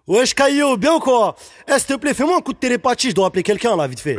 Wesh Caillou, bien ou quoi? S'il te plaît, fais-moi un coup de télépathie, je dois appeler quelqu'un là, vite fait.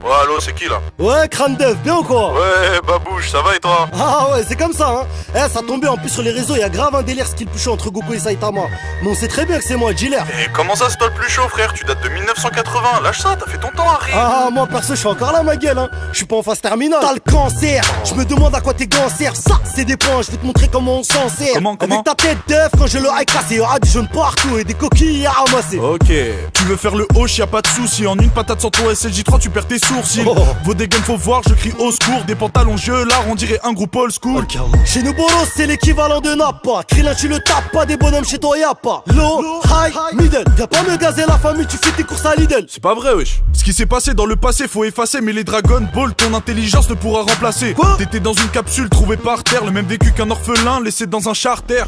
Ouais, allô, c'est qui là? Ouais, crâne d'œuf, bien ou quoi? Ouais, babouche, ça va et toi? Ah ouais, c'est comme ça, hein. Ça tombait en plus sur les réseaux, y a grave un délire skill pushant entre Goku et Saitama. Mais on sait très bien que c'est moi, Giller. Et comment ça, c'est toi le plus chaud, frère? Tu dates de 1980, lâche ça, t'as fait ton temps, Harry. Ah, moi perso, je suis encore là, ma gueule, hein. Je suis pas en phase terminale. T'as le cancer, je me demande à quoi tes gants servent. Ça, c'est des points, je vais te montrer comment on s'en sert. Comment Avec ta tête d'œuf, quand je le high cassé, il y aura du jaune partout et des coquilles à ramasser. Ok, tu veux faire le hoche, y'a pas de soucis. En une patate sans ton SLJ3, tu perds tes sourcils. Vos dégaines, faut voir, je crie au secours. Des pantalons là, on dirait un groupe old school. Chez nous, Boros, c'est l'équivalent de Napa. Krillin, tu le tapes pas, des bonhommes chez toi, y'a pas. Low, high, middle. Viens pas me gazer la famille, tu fais tes courses à Lidl. C'est pas vrai, wesh. Ce qui s'est passé dans le passé, faut effacer. Mais les Dragon Ball, ton intelligence ne pourra remplacer. Quoi? T'étais dans une capsule trouvée par terre, le même vécu qu'un orphelin laissé dans un charter.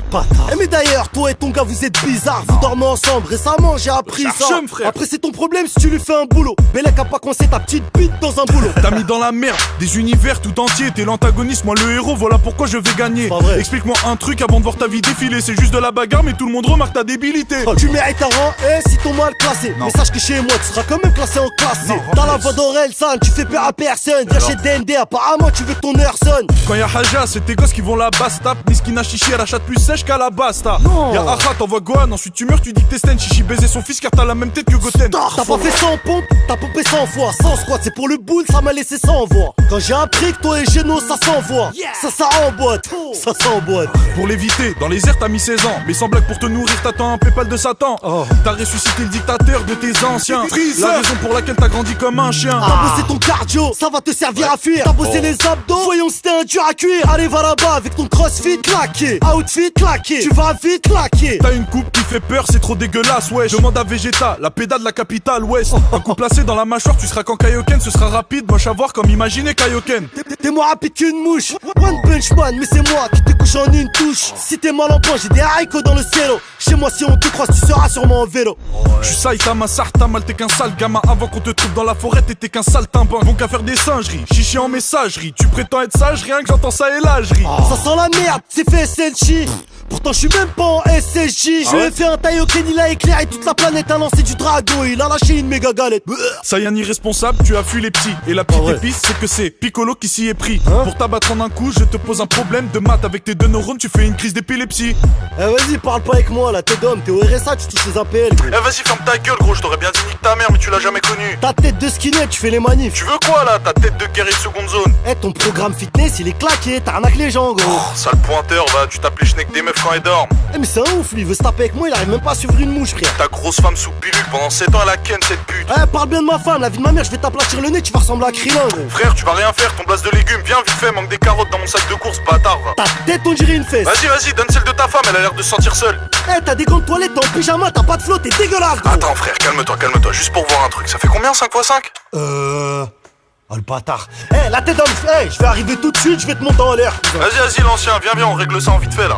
Mais d'ailleurs, toi et ton gars, vous êtes bizarres. Vous dormez ensemble. Récemment, j'ai appris ça. Chum, frère. Après, c'est ton problème si tu lui fais un boulot. Bellec a pas coincé ta petite bite dans un boulot. T'as mis dans la merde des univers tout entiers. T'es l'antagoniste, moi le héros, voilà pourquoi je vais gagner. Explique-moi un truc avant de voir ta vie défiler. C'est juste de la bagarre, mais tout le monde remarque ta débilité. Tu mérites un rang si ton mal classé. Mais sache que chez moi, tu seras quand même classé en classe C. T'as la voix d'Aurel San, tu fais peur à personne. Viens chez DND, apparemment tu veux ton Hearson. Quand y'a Haja, c'est tes gosses qui vont la bastap. Miskina Chichi, elle achète plus sèche qu'à la basta. Y'a Acha, t'envoies Gohan, ensuite tu meurs, tu dis que t'es Sten. Chichi baiser son fils car t'as la même tête que Goten. T'as pas fait 100 pompes, t'as pompé 100 fois. 100 squat, c'est pour le boule, ça m'a laissé sans voix. Quand j'ai appris que toi et Geno, ça s'envoie. Ça emboîte, ça s'emboîte. Pour l'éviter, dans les airs t'as mis 16 ans. Mais sans blague pour te nourrir, t'attends un Paypal de Satan. T'as ressuscité le dictateur de tes anciens. La raison pour laquelle t'as grandi comme un chien. T'as bossé ton cardio, ça va te servir à fuir. T'as bossé les abdos, voyons si t'es un dur à cuire. Allez va là-bas avec ton crossfit claqué. Outfit claqué, tu vas vite claquer. T'as une coupe qui fait peur, c'est trop dégueulasse, wesh. Demande à Vegeta, la pédale de la capitale ouest. Un coup placé dans la mâchoire, tu seras quand Kaioken, ce sera rapide. Moche à voir comme imaginer Kaioken. T'es moins rapide qu'une mouche. One punch man, mais c'est moi qui te couche en une touche. Si t'es mal en point, j'ai des haricots dans le cielo. Chez moi, si on te croise, tu seras sûrement en vélo. Je suis Saitama, Sartama, t'es qu'un sale gamin. Avant qu'on te trouve dans la forêt, t'étais qu'un saltimbanque. Bon qu'à faire des singeries, chichi en messagerie. Tu prétends être sage, rien que j'entends ça et là je ris. Ça sent la merde, c'est fait SLG. Pourtant je suis même pas en SSJ. Je lui ai fait un Taioken, il a éclairé toute la planète. A lancé du dragon, il a lâché une méga galette. Saiyan irresponsable, tu as fui les petits. Et la petite épice, c'est que c'est Piccolo qui s'y est pris. Pour t'abattre en un coup, je te pose un problème de maths. Avec tes deux neurones, tu fais une crise d'épilepsie. Vas-y, parle pas avec moi là, t'es d'homme, t'es au RSA, tu touches les APL. Vas-y, ferme ta gueule, gros, je t'aurais bien dit nique ta mère, mais tu l'as jamais connu. Ta tête de skinhead, tu fais les manifs. Tu veux quoi là, ta tête de guerrier de seconde zone? Ton programme fitness, il est claqué, t'arnaques les gens, gros. Sale pointeur, va, tu tapes les schnecks des meufs quand elles dorment. Mais c'est un ouf, lui, il veut se taper avec moi, il arrive même pas à suivre une mouche, frère. Ta grosse femme sous pilule, pendant 7 ans elle a ken cette pute. Parle bien de ma femme, la vie de ma mère, je vais t'aplatir le nez, tu vas ressembler à Krillin, gros. Frère, tu vas rien faire, ton blase de légumes, viens vite fait, manque des carottes dans mon sac de course, bâtard, va. Ta tête, on dirait une fesse. Vas-y, donne celle de ta femme, elle a l'air de se sentir seule. T'as des gants de toilette, t'es en pyjama, t'as pas de flot, t'es dégueulasse, gros. Attends, frère, calme-toi, juste pour voir un truc, ça fait combien 5 x 5? Oh le bâtard. La tête d'homme, je vais arriver tout de suite, je vais te monter en l'air. Vas-y, l'ancien, viens, on règle ça en vite fait là.